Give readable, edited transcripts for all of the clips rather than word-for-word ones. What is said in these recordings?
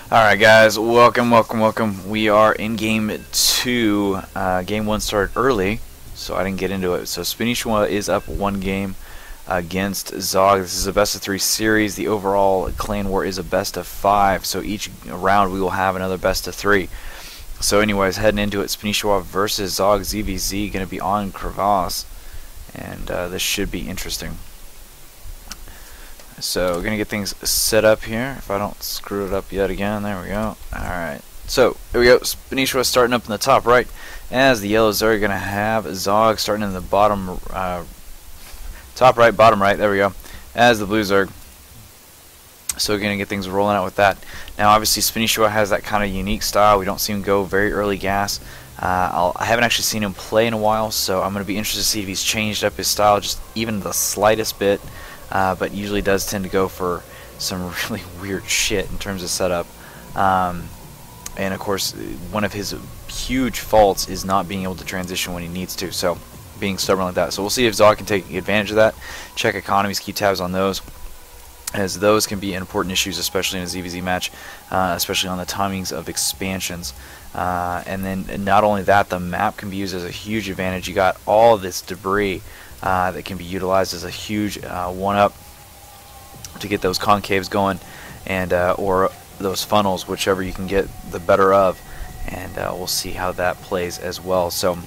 Alright guys, welcome. We are in game 2. Game 1 started early, so I didn't get into it. So Spanishiwa is up 1 game against Zog. This is a best of 3 series. The overall clan war is a best of 5, so each round we will have another best of 3. So anyways, heading into it, Spanishiwa versus Zog ZVZ, going to be on Crevasse, and this should be interesting. So we're going to get things set up here, if I don't screw it up yet again. There we go. Alright, so here we go. Spanishiwa starting up in the top right, as the yellows are going to have Zog starting in the bottom, top right, bottom right, there we go, as the blues are. So we're going to get things rolling out with that. Now obviously Spanishiwa has that kind of unique style. We don't see him go very early gas. I haven't actually seen him play in a while, so I'm going to be interested to see if he's changed up his style just even the slightest bit. But usually does tend to go for some really weird shit in terms of setup. And of course, one of his huge faults is not being able to transition when he needs to, so being stubborn like that. So we'll see if Zog can take advantage of that. Check economies, keep tabs on those, as those can be important issues, especially in a ZVZ match, especially on the timings of expansions. And then not only that, the map can be used as a huge advantage. You got all this debris that can be utilized as a huge one-up to get those concaves going, and or those funnels, whichever you can get the better of, and we'll see how that plays as well. So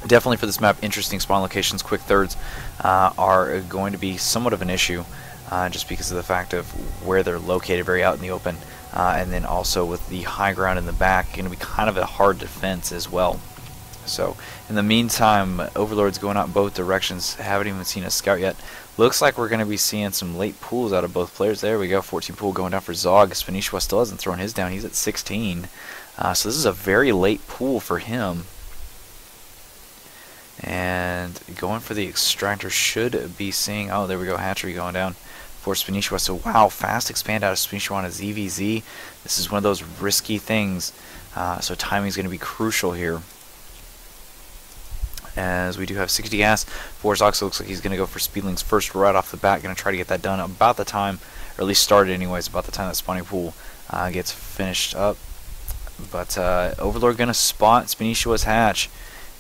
definitely for this map, interesting spawn locations. Quick thirds are going to be somewhat of an issue, just because of the fact of where they're located, very out in the open, and then also with the high ground in the back, going to be kind of a hard defense as well. So in the meantime, Overlord's going out both directions. Haven't even seen a scout yet. Looks like we're going to be seeing some late pools out of both players. There we go, 14 pool going down for Zog. Spanishiwa still hasn't thrown his down. He's at 16. So this is a very late pool for him. And going for the extractor, should be seeing, oh there we go, hatchery going down for Spanishiwa. So wow, fast expand out of Spanishiwa on a ZVZ. This is one of those risky things. So timing is going to be crucial here, as we do have 60 gas for Zog. So looks like he's going to go for speedlings first right off the bat. Going to try to get that done about the time, or at least started anyways, about the time that spawning pool gets finished up. But Overlord going to spot Spanishiwa's hatch,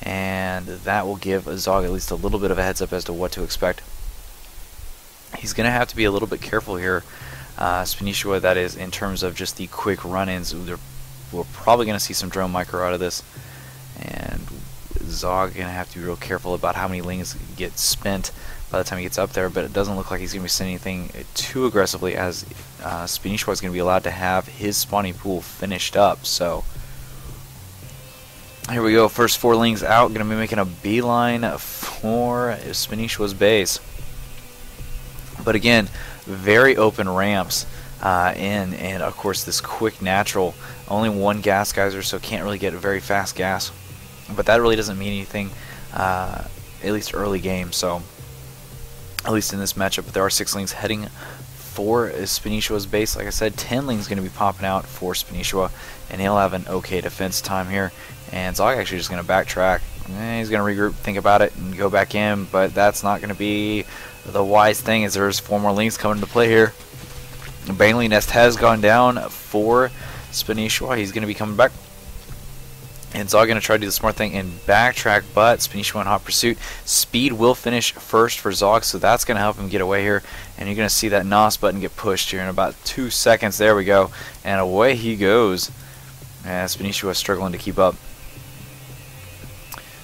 and that will give Zog at least a little bit of a heads up as to what to expect. He's going to have to be a little bit careful here, Spanishiwa, that is, in terms of just the quick run-ins. We're probably going to see some drone micro out of this, and Zog going to have to be real careful about how many lings get spent by the time he gets up there, but it doesn't look like he's going to be sending anything too aggressively, as Spanishiwa is going to be allowed to have his spawning pool finished up. So here we go, first 4 lings out, going to be making a beeline for Spanishiwa's base. But again, very open ramps in, and of course this quick natural, only 1 gas geyser, so can't really get very fast gas. But that really doesn't mean anything, at least early game. So at least in this matchup, but there are 6 lings heading for Spanishiwa's base. Like I said, 10 lings going to be popping out for Spanishiwa, and he'll have an okay defense time here. And Zog actually just going to backtrack. He's going to regroup, think about it, and go back in, but that's not going to be the wise thing, as there's 4 more lings coming into play here. Bailey Nest has gone down for Spanishiwa. He's going to be coming back, and Zog going to try to do the smart thing and backtrack, but Spanishiwa in hot pursuit. Speed will finish first for Zog, so that's going to help him get away here. And you're going to see that NOS button get pushed here in about 2 seconds. There we go, and away he goes. And Spanishiwa struggling to keep up.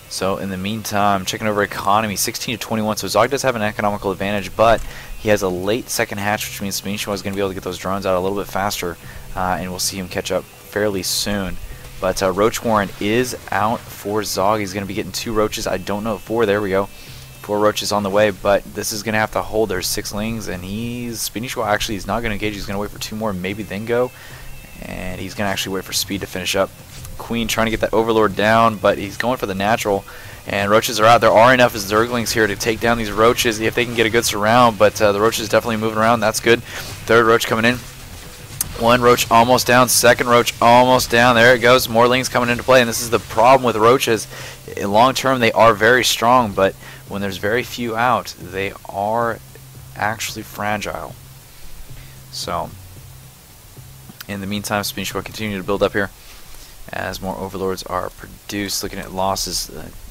So in the meantime, checking over economy, 16 to 21. So Zog does have an economical advantage, but he has a late second hatch, which means Spanishiwa is going to be able to get those drones out a little bit faster, and we'll see him catch up fairly soon. But Roach Warren is out for Zog. He's going to be getting 2 roaches. I don't know, 4. There we go. 4 roaches on the way, but this is going to have to hold. There's 6 lings, and Spanishiwa actually is not going to engage. He's going to wait for 2 more, maybe then go. And he's going to actually wait for speed to finish up. Queen trying to get that Overlord down, but he's going for the natural. And roaches are out. There are enough Zerglings here to take down these roaches if they can get a good surround, but the roaches definitely moving around. That's good. 3rd roach coming in. 1 roach almost down, 2nd roach almost down. There it goes, more lings coming into play, and this is the problem with roaches. Long term they are very strong, but when there's very few out, they are actually fragile. So In the meantime, Spanishiwa continue to build up here as more overlords are produced. Looking at losses,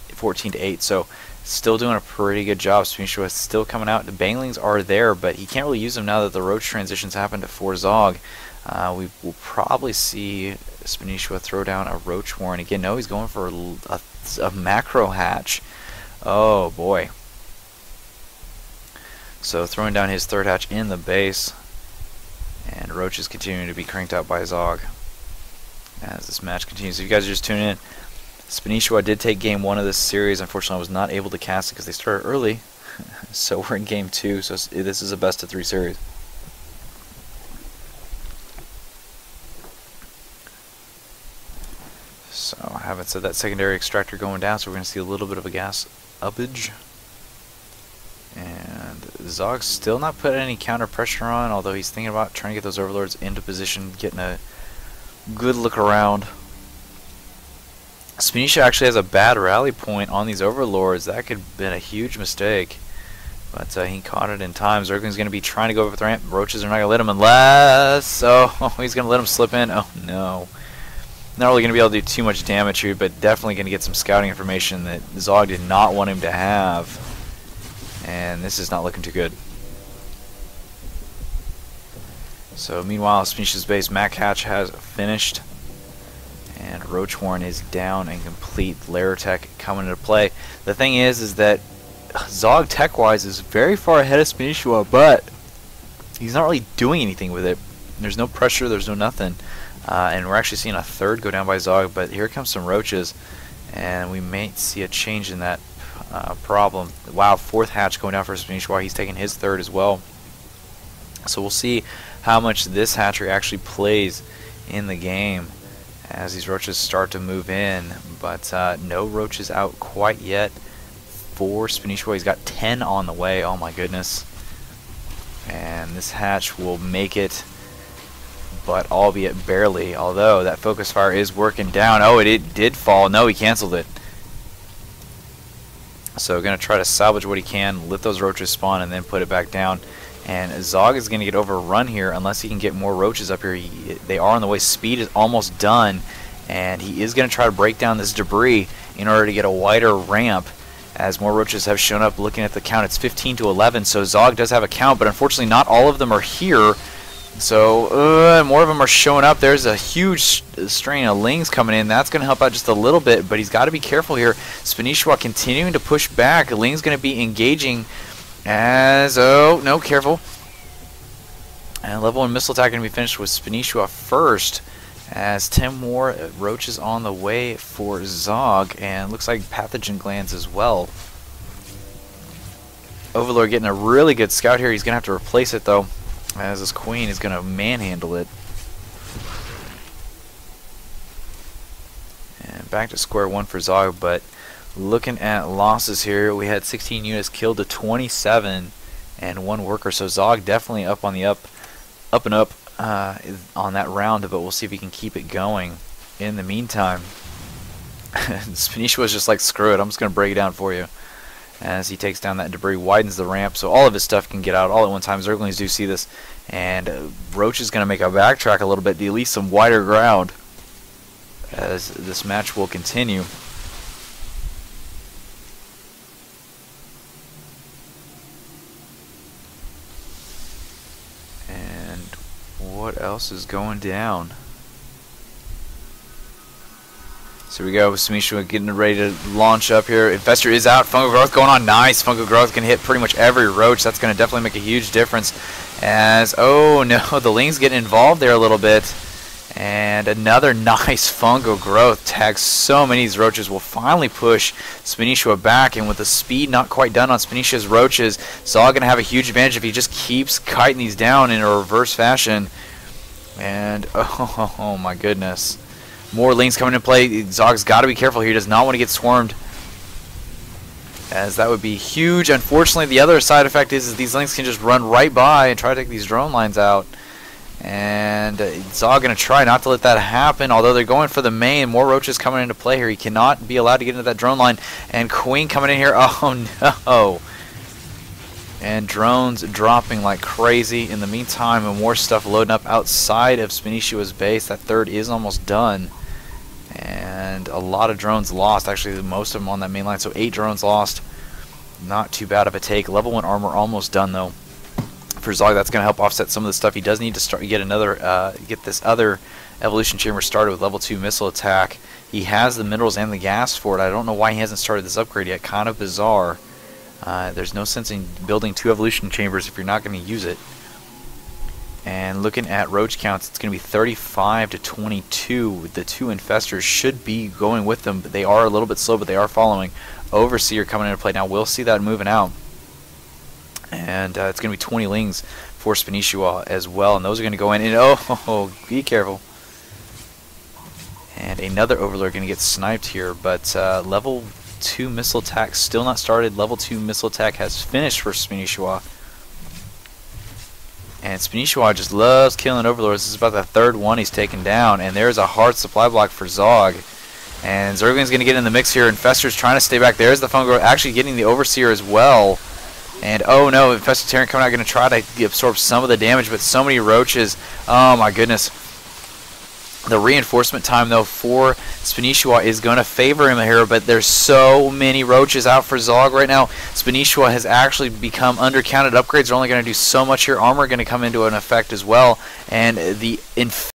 14-8, so still doing a pretty good job. Spanishiwa is still coming out. The banglings are there, but he can't really use them now that the roach transitions happened for Zog. We will probably see Spanishiwa throw down a roach warren again. No, he's going for a macro hatch. Oh boy. So throwing down his third hatch in the base, and roach is continuing to be cranked out by Zog as this match continues. If you guys are just tuning in, Spanishiwa did take game 1 of this series. Unfortunately, I was not able to cast it because they started early. So we're in game 2, so this is a best of 3 series. So I haven't said that secondary extractor going down, so we're going to see a little bit of a gas uppage. And Zog's still not putting any counter pressure on, although he's thinking about trying to get those overlords into position, getting a good look around. Spanishiwa actually has a bad rally point on these overlords. That could have been a huge mistake, but he caught it in time. Zergling's going to be trying to go over the ramp. Roaches are not going to let him unless... Oh, he's going to let him slip in. Oh, no. Not really going to be able to do too much damage here, but definitely going to get some scouting information that Zog did not want him to have. And this is not looking too good. So meanwhile, Spanishiwa's base Mac Hatch has finished, and Roach Warren is down and complete. Lair Tech coming into play. The thing is that Zog tech-wise is very far ahead of Spanishiwa, but he's not really doing anything with it. There's no pressure, there's no nothing. And we're actually seeing a third go down by Zog, but here comes some roaches, and we may see a change in that problem. Wow, fourth hatch going down for Spanishiwa. He's taking his third as well. So we'll see how much this hatchery actually plays in the game as these roaches start to move in. But no roaches out quite yet for Spanishiwa. He's got 10 on the way. Oh my goodness. And this hatch will make it, but albeit barely, although that focus fire is working down. Oh, it did fall. No, he canceled it. So going to try to salvage what he can, let those roaches spawn, and then put it back down. And Zog is going to get overrun here unless he can get more roaches up here. They are on the way. Speed is almost done, and he is going to try to break down this debris in order to get a wider ramp. As more roaches have shown up, looking at the count, it's 15 to 11. So Zog does have a count, but unfortunately not all of them are here. So more of them are showing up. There's a huge strain of lings coming in. That's going to help out just a little bit, but he's got to be careful here. Spanishiwa continuing to push back. Ling's going to be engaging as... Oh, no, careful. And level 1 missile attack going to be finished with Spanishiwa first, as 10 more roaches on the way for Zog, and looks like pathogen glands as well. Overlord getting a really good scout here. He's going to have to replace it, though, as this queen is going to manhandle it. And back to square one for Zog, but looking at losses here, we had 16 units killed to 27 and 1 worker, so Zog definitely up on the up and up on that round, but we'll see if he can keep it going. In the meantime, Spanishiwa was just like, screw it, I'm just going to break it down for you. As he takes down that debris, widens the ramp so all of his stuff can get out all at one time. Zerglings do see this, and Roach is going to make a backtrack a little bit to at least some wider ground as this match will continue. And what else is going down? So here we go, Spanishiwa getting ready to launch up here. Infestor is out. Fungal growth going on. Nice. Fungal growth can hit pretty much every roach. That's going to definitely make a huge difference. As, oh no, the lings getting involved there a little bit. And another nice fungal growth. Tags so many of these roaches will finally push Spanishiwa back. And with the speed not quite done on Spanishiwa's roaches, Zog going to have a huge advantage if he just keeps kiting these down in a reverse fashion. And, oh my goodness. More lings coming into play. Zog's got to be careful here. He does not want to get swarmed, as that would be huge. Unfortunately, the other side effect is these lings can just run right by and try to take these drone lines out. And Zog going to try not to let that happen, although they're going for the main. More roaches coming into play here. He cannot be allowed to get into that drone line. And Queen coming in here. Oh no. And drones dropping like crazy. In the meantime, and more stuff loading up outside of Spanishiwa's base. That third is almost done. And a lot of drones lost. Actually, most of them on that main line. So 8 drones lost. Not too bad of a take. Level 1 armor almost done though. For Zog, that's going to help offset some of the stuff. He does need to start get this other evolution chamber started with level 2 missile attack. He has the minerals and the gas for it. I don't know why he hasn't started this upgrade yet. Kind of bizarre. There's no sense in building 2 evolution chambers if you're not going to use it. And looking at roach counts, it's going to be 35 to 22. The 2 infestors should be going with them, but they are a little bit slow, but they are following. Overseer coming into play now. We'll see that moving out. And it's going to be 20 lings for Spanishiwa as well, and those are going to go in. And oh, be careful. And another overlord going to get sniped here, but level 2 missile attack still not started. Level 2 missile attack has finished for Spanishiwa. And Spanishiwa just loves killing overlords. This is about the 3rd one he's taken down, and there's a hard supply block for Zog. And Zergling's going to get in the mix here. Infestor's trying to stay back. There's the fungal, actually getting the Overseer as well. And oh no, Infested Terran coming out, going to try to absorb some of the damage, but so many roaches. Oh my goodness. The reinforcement time though for Spanishiwa is going to favor him here, but there's so many roaches out for Zog right now. Spanishiwa has actually become undercounted. Upgrades are only going to do so much here. Armor going to come into an effect as well, and the